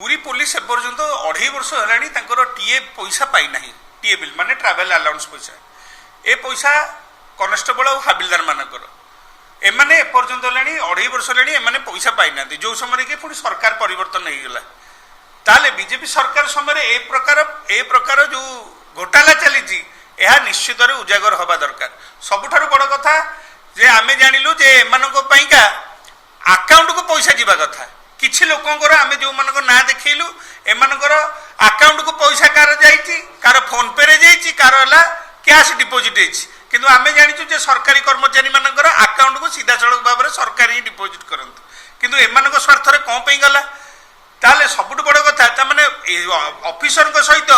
पूरी पुलिस एपर्यंत 2.5 वर्ष है टीए पैसा पाई ना टीए बिल माने ट्रावेल अलाउंस पैसा ए पैसा कनेस्टेबल और हाबिलदार मानकर एमाने एपर्यंत 2.5 वर्ष है पैसा पाई ना जो समय कि पुणी सरकार परिवर्तन हो गला ताले बीजेपी सरकार समय ए प्रकार जो घोटाला चली निश्चित उजागर हवा दरकार सबुठारु बड़ कथा जे आमे जानिलु जे एमानको पईका अकाउंट को पैसा जीवा कथा किछि लोकंकर आमे जो मानको ना देखैलु एमानकर अकाउंट को पैसा कार जाईची कार फोन पे रे जाईची कार हला कैश डिपॉजिट हेछि किंतु आमे जानिचु जे सरकारी कर्मचारी मानकर अकाउंट को सीधा सड़क भाव में सरकार ही डिपॉजिट करंतु किंतु एमानक स्वार्थ रे कोन पई गला ताले सबुठ बड़ कथा ता माने ऑफिसर को सहित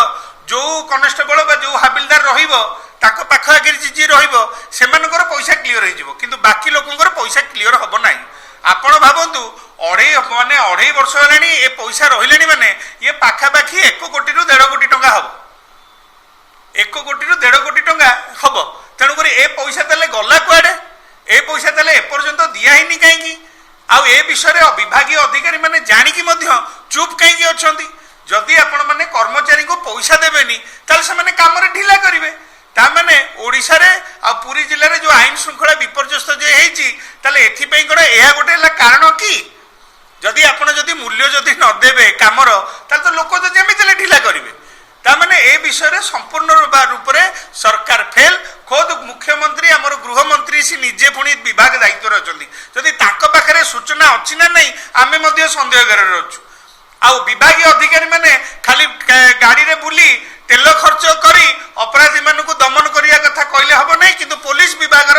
जो कनेस्टेबल बा जो हाबिलदार रहिबो ताको पाख आगे जी रहिबो सेमानकर पैसा क्लियर हो जिवो किंतु बाकी लोकंकर पैसा क्लियर हबो नाही आपण भावतु 2.5 वर्ष है ये पैसा रही माने ये पाखापाखि 1 कोटी रु 1.5 कोटी टंका हम 1 कोटी रु 1.5 कोटी टंका हम तेणुक ए पैसा तेल गला कुआडे ए पैसा तेल एपर्यंत दिहनी कहीं आउ ए विषय विभाग अधिकारी मैंने जाणिकी चुप कहीं अच्छा जदि आपण मैंने कर्मचारी को पैसा देवेनी से कम ढिला करेंगे ताने ओडिशा रे आ पूरी जिले में जो आईन श्रृंखला विपर्यस्त जे हेची ताले एथिपई कोन एहा गोटे कारण की जदि आपण जदि मूल्य जदि न देबे कामर ताले तो लोक तो जेमितले ढिला करिवे ताने ए विषय रे संपूर्ण रूप रे सरकार फेल खुद मुख्यमंत्री हमर गृह मंत्री सी निजे पुणी विभाग दायित्व रे अछंती जदि ताको पाखरे सूचना अछि ना नहीं आमे मध्ये संदेह करे रहछु आ विभागीय अधिकारी माने खाली गाड़ी रे बुली तेल खर्च करी अपराधी मानक दमन करिया कथा कहले हबो नहीं किंतु पुलिस विभाग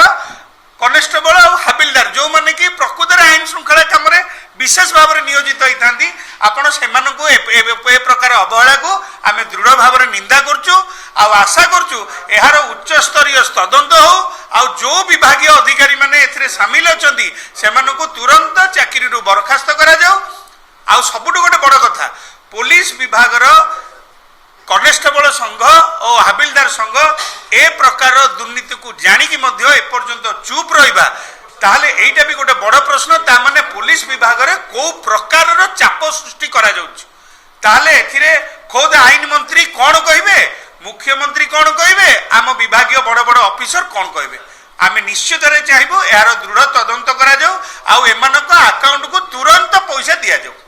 कनेस्टेबल और हाबिलदार जो माने कि प्रकृत आईन श्रृंखला काम रे विशेष भाव में नियोजित होती आपण से प्रकार अवहेला को आम दृढ़ भाव में निंदा करचु आशा करचु यार उच्च स्तरीय तदंत हो आ जो विभागीय अधिकारी माने एथिरे शामिल अछंती सेमानकु तुरंत चाकरी रु बरखास्त करा जाओ आ सबुठ गोटे बड़ कथा पुलिस विभाग कनेस्टेबल संघ और हाबिलदार संघ ए प्रकार दुर्नीति को जानिकी एपर्यंत चुप रहिबा ताहले एइटा भी गोटे बड़ प्रश्न ता माने पुलिस विभाग रे को प्रकार चाप सृष्टि करा जाउछ ताहले एथिरे खुद आईन मंत्री कौन कहिबे मुख्यमंत्री कौन कहिबे आम विभागीय बड़ बड़ ऑफिसर कौन कहिबे आमे निश्चित रे चाहिबो यार दृढ़ तदंत करा जाऊ आ एमानक अकाउंट को तुरंत पैसा दिया जाऊ।